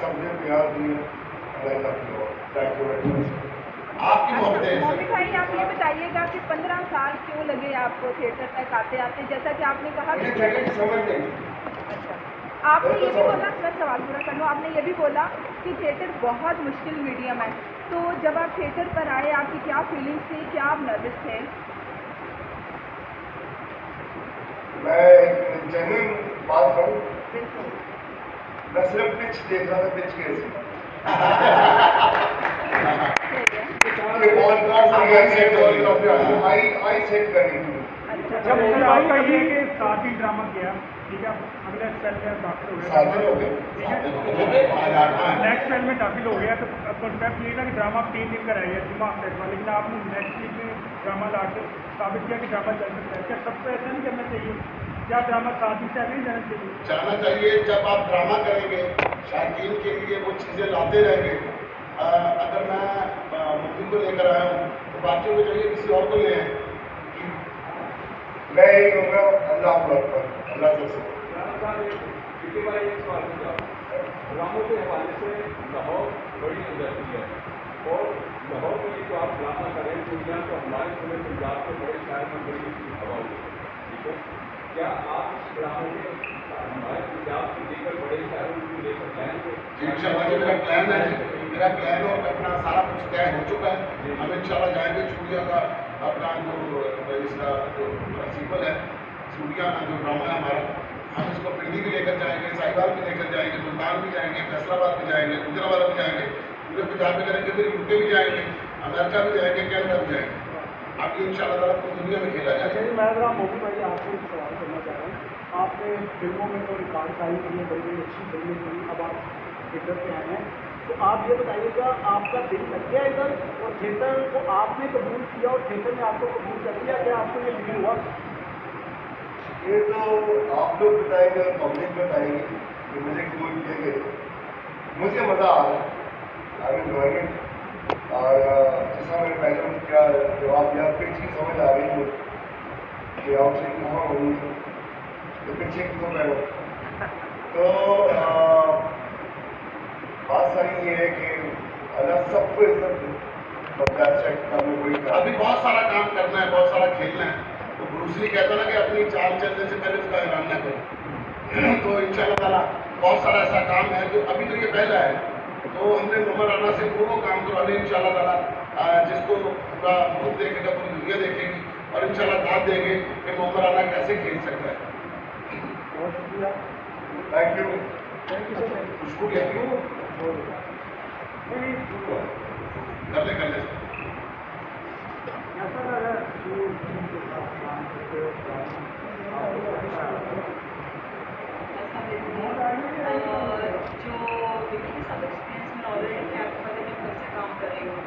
سب نے پیار دیا. آپ کی محبت ہے. مومن بھائی آپ یہ بتائیے گا کہ 15 سال کیوں لگے آپ کو تھیٹر تک آتے آتے، جیسا کہ آپ نے کہا کہ تھیٹر کی سمجھ نہیں. اچھا آپ نے یہ بھی بولا، میں سوال پورا کر لوں، آپ نے یہ بھی بولا کہ تھیٹر بہت مشکل میڈیم ہے، تو جب آپ تھیٹر پر آئے آپ کی کیا فیلنگس تھی، کیا آپ نروس تھے؟ میں ایک جنرل بات کروں، بالکل. میں صرف پچ دیکھ رہا تھا، پچ کیسے آئی سیٹ کرنی تھی. اچھا آپ کا یہ ہے کہ ساتھ ہی ڈرامہ کیا، ٹھیک ہے، اگلے ایکسپیل میں داخل ہو گیا، نیکسٹ ایکسپیل میں داخل ہو گیا، تو کنسیپٹ یہ تھا کہ ڈرامہ 3 دن کا رہ گیا جمعہ ہفتے کا، لیکن آپ نے نیکسٹ ویک میں ڈرامہ لا کے ثابت کیا کہ ڈرامہ چل سکتا ہے. کیا سب کو ایسا نہیں کرنا چاہیے؟ کیا ڈرامہ ساتھ ہی سے نہیں جانا چاہیے؟ چلنا چاہیے. جب آپ ڈرامہ کریں گے شائقین کے لیے وہ چیزیں لاتے رہیں گے. اگر میں مفید کو لے کر آیا ہوں تو باقیوں کو چاہیے کسی اور کو لے آئیں. میں یہی کہوں گا اللہ اکبر، اللہ سے. ڈراموں کے حوالے سے لاہور بڑی انڈسٹری ہے، اور لاہور میں جو آپ ڈرامہ کریں دنیا تو ہمارے پورے پنجاب کے بڑے شہر میں بڑی اس کی ہوا ہوئی ہے. ٹھیک ہے، کیا آپ اس ڈرامے کے ہمارے پنجاب کے دیگر بڑے شہروں کو لے کر جائیں گے؟ انشاءاللہ میرا پلان ہے، میرا پلان اور اپنا سارا کچھ طے ہو چکا ہے. ہم انشاءاللہ جائیں گے. چوڑیا کا اپنا جو اس کا جو سیکول ہے، چوڑیا کا جو ڈرامہ ہے ہمارا، ہم اس کو پنڈی بھی لے کر جائیں گے، ساہیوال بھی لے کر جائیں گے، ملتان بھی جائیں گے، فیصل آباد بھی جائیں گے، گجرانوالہ بھی جائیں گے، پورے پنجاب میں کریں گے، پھر یو کے بھی جائیں گے، امریکہ بھی جائیں گے، کینیڈا بھی جائیں گے. اب یہ ان شاء اللہ تعالیٰ پوری دنیا میں کھیلا جائے گا. میں ذرا موبی بھائی آپ سے ایک سوال کرنا چاہ رہا ہوں. آپ نے فلموں میں تو ریکارڈ کاری کی ہے، بڑی بڑی اچھی فلمیں کی، اب آپ تھیٹر پہ آئے ہیں، تو آپ یہ بتائیے گا آپ کا دل لگ گیا ادھر، اور تھیٹر کو آپ نے قبول کیا اور تھیٹر نے آپ کو قبول کر دیا، کیا آپ کو یہ فیل ہوا؟ یہ تو آپ لوگ بتائیں گے، پبلک بتائیں گے کہ مجھے قبول کیے گئے. مجھے مزہ آ رہا ہے، آئی ایم انجوائنگ اٹ. اور جیسا میں نے پہلے کیا جواب دیا، پچ کی سمجھ آ رہی ہے کہ آپ سے کہاں ہوں تو پیچھے کیوں میں ہوں. تو بات ساری یہ ہے کہ اللہ سب کو عزت دے. ابھی بہت سارا کام کرنا ہے، بہت سارا کھیلنا ہے. تو بروس لی کہتا نا کہ اپنی چال چلنے سے پہلے اس کا اعلان نہ کرو. تو ان شاء اللہ تعالیٰ بہت سارا ایسا کام ہے جو ابھی تو یہ پہلا ہے. تو ہم نے محمد رانا سے وہ کام کروانے ان شاء اللہ تعالیٰ، جس کو پورا ملک دیکھے گا، پوری دنیا دیکھے گی، اور ان شاء اللہ داد دیں گے کہ محمد رانا کیسے کھیل سکتا ہے. بہت شکریہ. Thank you. شکریہ. کر لے جو وکی کے ساتھ ایکسپیرینس میں آلریڈی میں آپ کو پتہ ہے کب سے کام کر رہی ہوں،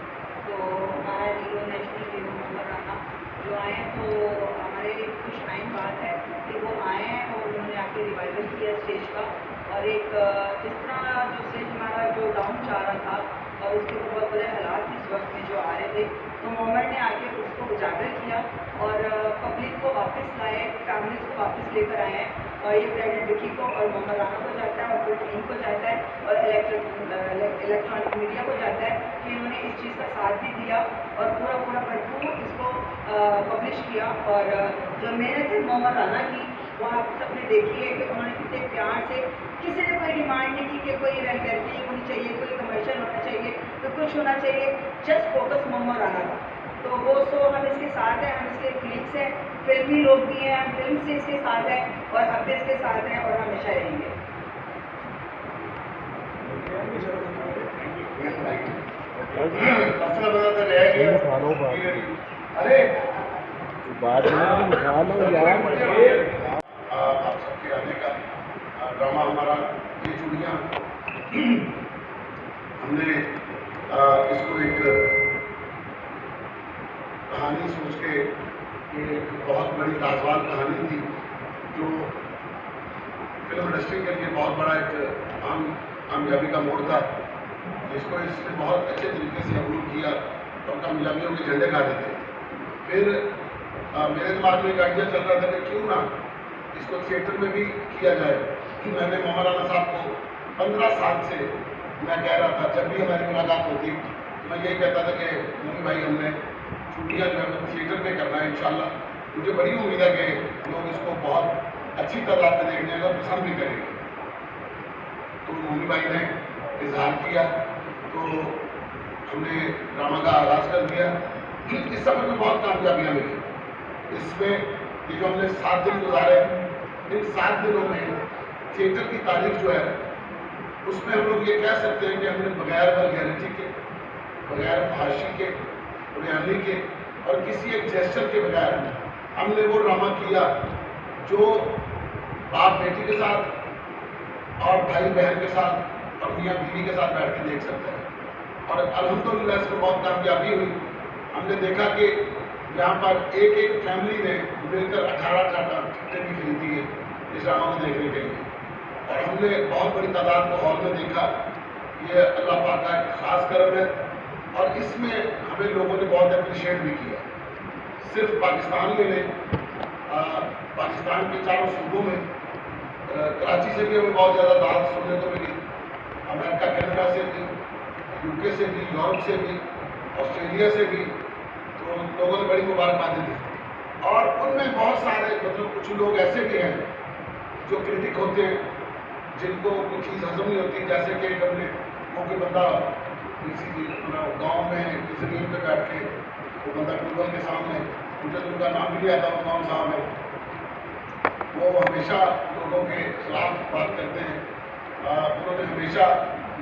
تو ہمارا ہیرو نیشنل ہیرو محمد رانا جو آئے ہیں، تو ہمارے لیے خوش آئین بات ہے کہ وہ آئے ہیں اور انہوں نے آ کے ریوائول کیا اسٹیج کا. اور ایک اس طرح جو اسٹیج ہمارا جو ڈاؤن جا رہا تھا اور اس کے بہت بڑے حالات اس وقت میں جو آ رہے تھے، تو مومنٹ نے آ کے اس کو اجاگر کیا اور پبلک کو واپس لائے، فیملیز کو واپس لے کر آئے ہیں. اور یہ کریڈٹ وکی کو اور محمد رانا کو جاتا ہے، اور پھر ٹیم کو جاتا ہے، اور الیکٹرانک میڈیا کو جاتا ہے کہ انہوں نے اس چیز کا ساتھ بھی دیا اور پورا بھرپور اس کو پبلش کیا. اور جو محنت ہے محمد رانا کی، وہ آپ سب نے دیکھی ہے کہ انہوں نے کتنے پیار سے، کسی نے کوئی ڈیمانڈ نہیں کی کہ کوئی ویلفیئر ہونی چاہیے، کوئی کمرشل ہونا چاہیے، کوئی کچھ ہونا چاہیے، جسٹ فوکس محمد رانا کا. تو وہ ہم اس کے ساتھ ہیں، ہم اس کے کلیگس ہیں، فلمی لوگ بھی ہیں، ہم فلم سے اس کے ساتھ ہیں اور اب بھی اس کے ساتھ ہیں اور ہمیشہ رہیں گے. آپ سب کے آنے کا ڈرامہ ہمارا یہ چوڑیاں، ہم نے اس کو ایک کہانی سوچ کے، یہ ایک بہت بڑی لازوال کہانی تھی جو فلم انڈسٹری کے لیے بہت بڑا ایک کامیابی کا موڑ تھا، جس کو اس نے بہت اچھے طریقے سے عبور کیا اور کامیابیوں کے جھنڈے گاڑے تھے. پھر میرے دماغ میں ایک آئیڈیا چل رہا تھا کہ کیوں نہ اس کو تھیٹر میں بھی کیا جائے. میں نے محمد رانا صاحب کو 15 سال سے मैं कह रहा था, जब भी हमारी मुलाकात होती मैं यही कहता था कि मोमी भाई हमने छुट्टियाँ जो है वो थिएटर पे करना है इंशाल्लाह। मुझे बड़ी उम्मीद है कि लोग इसको बहुत अच्छी तादाद में देखने और पसंद भी करेंगे। तो मोमी भाई ने इजहार किया तो हमने ड्रामा का आगाज़ कर दिया। इस सफर में बहुत कामयाबियाँ मिली। इसमें ये जो हमने 7 दिन गुजारे, इन 7 दिनों में थिएटर की तारीख जो है उसमें हम लोग ये कह सकते हैं कि हमने बगैर वल्गैरिटी के, बगैर फहाशी के, बयानी के और किसी एक जेस्चर के बगैर हमने वो ड्रामा किया जो बाप बेटी के साथ और भाई बहन के साथ और मियाँ बीवी के साथ बैठ के देख सकते हैं। और अल्हम्दुलिल्लाह इसमें बहुत कामयाबी हुई। हमने देखा कि यहाँ पर एक एक फैमिली ने मिलकर 18 टिकटें भी खरीदी है इस ड्रामा को देखने के लिए और हमने बहुत बड़ी तादाद को हॉल में देखा। ये अल्लाह पाक का एक ख़ास करम है और इसमें हमें लोगों ने बहुत अप्रिशिएट भी किया। सिर्फ पाकिस्तान में नहीं, पाकिस्तान के चारों सूबों में, कराची से भी हमें बहुत ज़्यादा दाद सुनने को मिली, अमेरिका कनाडा से भी, यूके से भी, यूरोप से भी, ऑस्ट्रेलिया से भी। तो लोगों ने बड़ी मुबारकबादी दी और उनमें बहुत सारे मतलब कुछ लोग ऐसे भी हैं जो क्रिटिक होते हैं जिनको कोई चीज़ हजम नहीं होती। जैसे कि हमने वो कोई बंदा किसी गांव में किसी नींद पे बैठ के वो बंदा टेबल के सामने, मुझे तो उनका नाम भी नहीं आता, वो कौन साहब है, वो हमेशा लोगों के खिलाफ बात करते हैं। उन्होंने हमेशा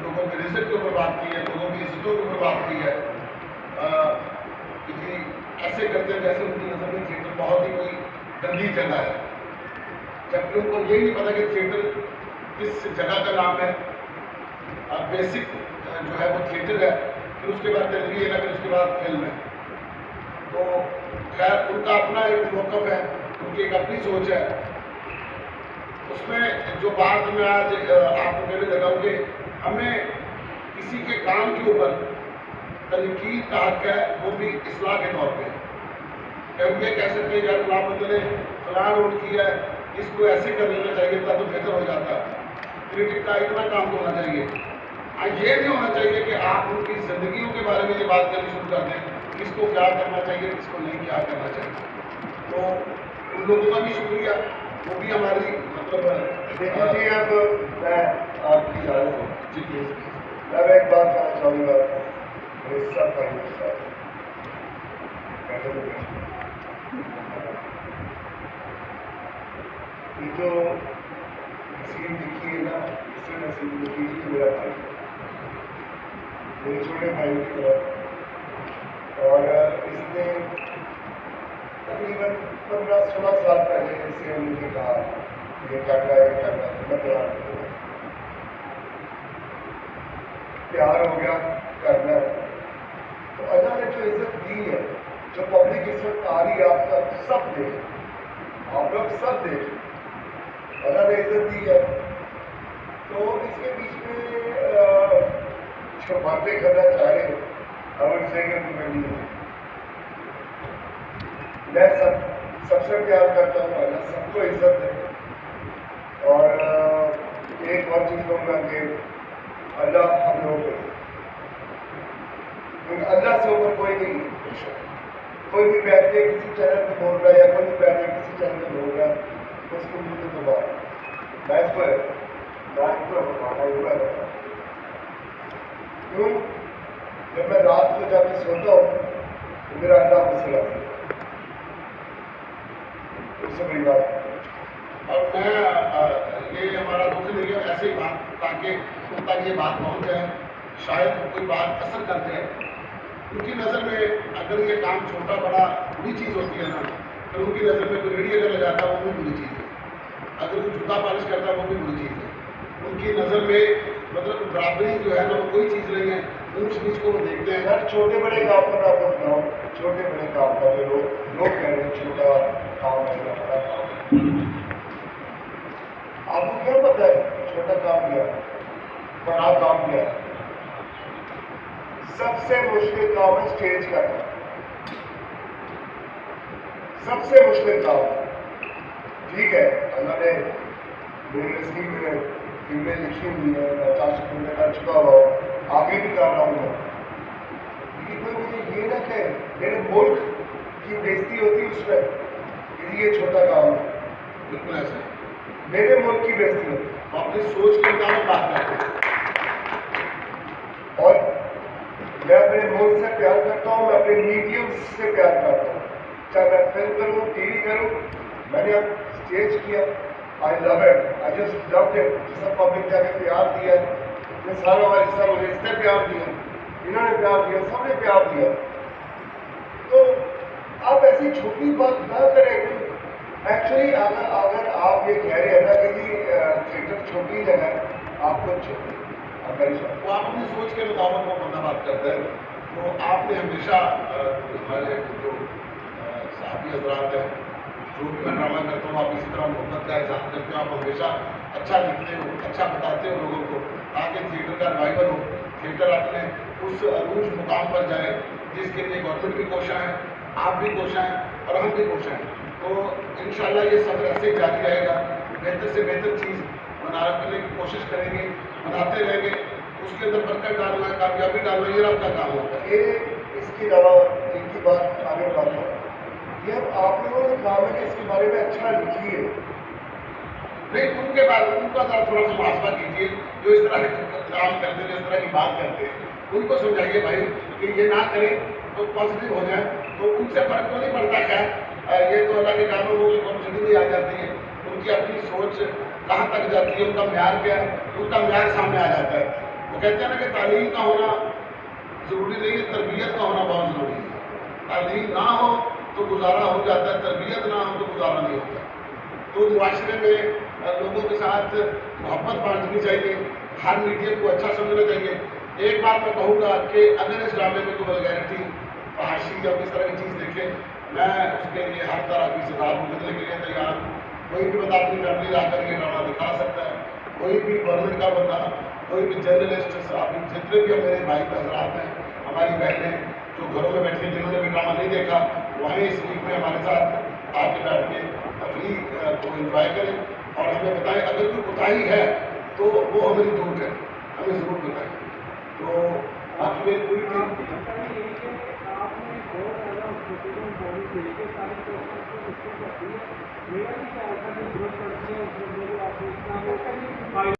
लोगों के रिज़्क़ के ऊपर बात की है, लोगों की इज्जतों के ऊपर बात की है। कि ऐसे करते हैं जैसे उनकी नज़र में थिएटर बहुत ही कोई गंदी जगह है, जबकि उनको यही नहीं पता कि थिएटर किस जगह का नाम है। बेसिक जो है वो थिएटर है, फिर उसके बाद टेलीविजन है, फिर उसके बाद फिल्म है। तो खैर उनका अपना एक मौक़िफ़ है, उनकी एक अपनी सोच है। उसमें जो बात मैं आज आपको कहने लगा हूँ कि हमें किसी के काम के ऊपर तनकीद का हक है, वो भी इस्लाह के तौर पे। हम ये कह सकते हैं कि फलां बंदे ने फलां रोल किया है, इसको ऐसे कर लेना चाहिए तब तो बेहतर हो जाता है। क्रिटिक का इतना काम तो होना चाहिए। ये नहीं होना चाहिए कि आप उनकी ज़िंदगियों के बारे में ये बात करनी शुरू कर दें, किसको क्या करना चाहिए, किसको नहीं क्या करना चाहिए। तो उन लोगों का भी शुक्रिया, वो भी हमारी मतलब देखिए जी, अब मैं आपकी इजाज़त हूँ जी प्लीज़। मैं एक बात कहना चाहूँगा मेरे सब भाइयों के साथ। ये जो नसीब दिखी है ना, इससे नसीब दिखी है मेरा भाई, मेरे छोटे भाई की तरफ। और इसने तकरीबन 15-16 साल पहले इससे मुझे कहा ये करना है, ये करना है, मैं तैयार नहीं हुआ। प्यार हो गया, करना है। तो अल्लाह ने जो इज्जत दी है, जो पब्लिक इज्जत आ रही है, आप सब देख, आप लोग सब देख, अल्लाह ने इज्जत दी है। तो इसके बीच में जो बातें करना चाह रहे हो, हम से मैं सबसे प्यार करता हूँ, अल्लाह सबको इज्जत दे। और एक और चीज़ कहूँगा कि अल्लाह हम लोगों को, अल्लाह से ऊपर कोई नहीं है। कोई भी बैठ के किसी चैनल पे बोल रहा है या कोई भी बैठ के किसी चैनल पे बोल रहा है, तो उसको मुझे तो बात मैं इसको बताना हुआ रहता। क्यों? जब मैं रात को जाकर सोता हूँ तो मेरा अल्लाह मुझसे आता है, उससे बड़ी बात। और मैं ये हमारा दुख नहीं है, ऐसे ही बात ताकि उन तक ये बात पहुँच जाए, शायद कोई बात असर कर जाए। उनकी नज़र में अगर ये काम छोटा बड़ा बुरी चीज़ होती है ना, तो उनकी नज़र में कोई रेडी अगर लगाता है वो भी बुरी चीज़ है, अगर कोई जूता पालिश करता है वो भी बुरी चीज़ है। उनकी नज़र में मतलब बराबरी जो है ना वो कोई चीज़ नहीं है, ऊंच नीच को वो देखते हैं। यार छोटे बड़े काम पर आप बताओ, छोटे बड़े काम का जो लोग कह रहे हैं छोटा काम है या बड़ा काम है, आपको क्या पता है छोटा काम क्या है, बड़ा काम क्या है? सबसे मुश्किल काम है स्टेज का, सबसे मुश्किल काम। ठीक है, अल्लाह ने मेरे नसीब में फिल्में लिखी हुई है, मैं 4 फिल्में कर चुका हुआ हूँ, आगे भी कर रहा हूँ मैं, लेकिन कोई मुझे ये ना कहे मेरे मुल्क की बेइज्जती होती उसमें कि ये छोटा काम है। बिल्कुल ऐसा है। मेरे मुल्क की बेइज्जती होती तो अपनी सोच के मुताबिक बात करते हैं। और मैं अपने मुल्क से प्यार करता हूँ, मैं अपने मीडियम से प्यार करता हूँ, चाहे मैं फिल्म करूँ, टीवी करूँ। मैंने अब स्टेज किया, I love it, I just loved it. सब पब्लिक जाके प्यार दिया, ये सारा वाला हिस्सा मुझे इसने प्यार दिया, इन्होंने प्यार दिया, सबने प्यार दिया। तो आप ऐसी छोटी बात ना करें। एक्चुअली अगर आप ये कह रहे हैं ना कि जी थिएटर छोटी जगह है, आपको छोटी वो आप अपनी सोच के मुताबिक वो बंदा बात करता है। तो आपने हमेशा हमारे जो साथी हजरात हैं, जो भी मैं ड्रामा करता हूँ, आप इसी तरह मोहब्बत का एहसास करते हो। आप हमेशा अच्छा लिखते हो, अच्छा बताते हो लोगों को, ताकि थिएटर का रिवाइवल हो, थिएटर अपने उस अरूज मुकाम पर जाए जिसके लिए गवर्नमेंट भी कोशिश है, आप भी कोशिश हैं और हम भी कोशिश हैं। तो इंशाल्लाह ये सफ़र ऐसे ही जारी रहेगा, बेहतर से बेहतर चीज़ बनाने की कोशिश करेंगे, बनाते रहेंगे, उसके अंदर बरकत डालना, कामयाबी डालना, ये आपका काम होता है। ये इसके अलावा एक ही बात आगे बढ़ाता हूँ, ये अब आप लोगों का काम है कि इसके बारे में अच्छा लिखिए। नहीं, उनके बाद उनका थोड़ा सा मुहासबा कीजिए जो इस तरह के काम करते हैं, इस तरह की बात करते हैं, उनको समझाइए भाई कि ये ना करें तो पॉजिटिव हो जाए। तो उनसे फर्क तो नहीं पड़ता, खैर ये तो अल्लाह के कानून हो, पॉजिटिविटी आ जाती है, उनकी अपनी सोच कहाँ तक जाती है, उनका म्यार क्या है, उनका म्यार सामने आ जाता है। वो कहते हैं ना कि तालीम का होना ज़रूरी नहीं है, तरबियत का होना बहुत ज़रूरी है। तालीम ना हो तो गुजारा हो जाता है, तरबियत ना हो तो गुजारा नहीं होता। तो मुआशरे में लोगों के साथ मोहब्बत बांटनी चाहिए, हर मीडियम को अच्छा समझना चाहिए। एक बात मैं कहूँगा कि अगर इस ड्रामे में कोई वल्गैरिटी, फहाशी या किस तरह की चीज़ देखे, मैं उसके लिए हर तरह की सजा भुगतने के लिए तैयार हूँ। कोई भी बंदा अपनी फैमिली आकर ये ड्रामा दिखा सकता है, कोई भी गवर्नमेंट का बंदा, कोई भी जर्नलिस्ट, साहब, जितने भी मेरे भाई हजरात हैं, हमारी बहनें जो घरों में बैठी, जिन्होंने भी ड्रामा नहीं देखा, वहीं इस वीक में हमारे साथ आके बैठ के तफरी को एंजॉय करें और हमें बताएं। अगर कोई कोताही है तो वो हमें दूर करें, हमें ज़रूर बताएं। तो बाकी मेरी पूरी टीम आपने बहुत ज़्यादा बॉडी तरीके सारी मेरा भी ख्याल था कि जरूरत पड़ती है, उसमें आपको इतना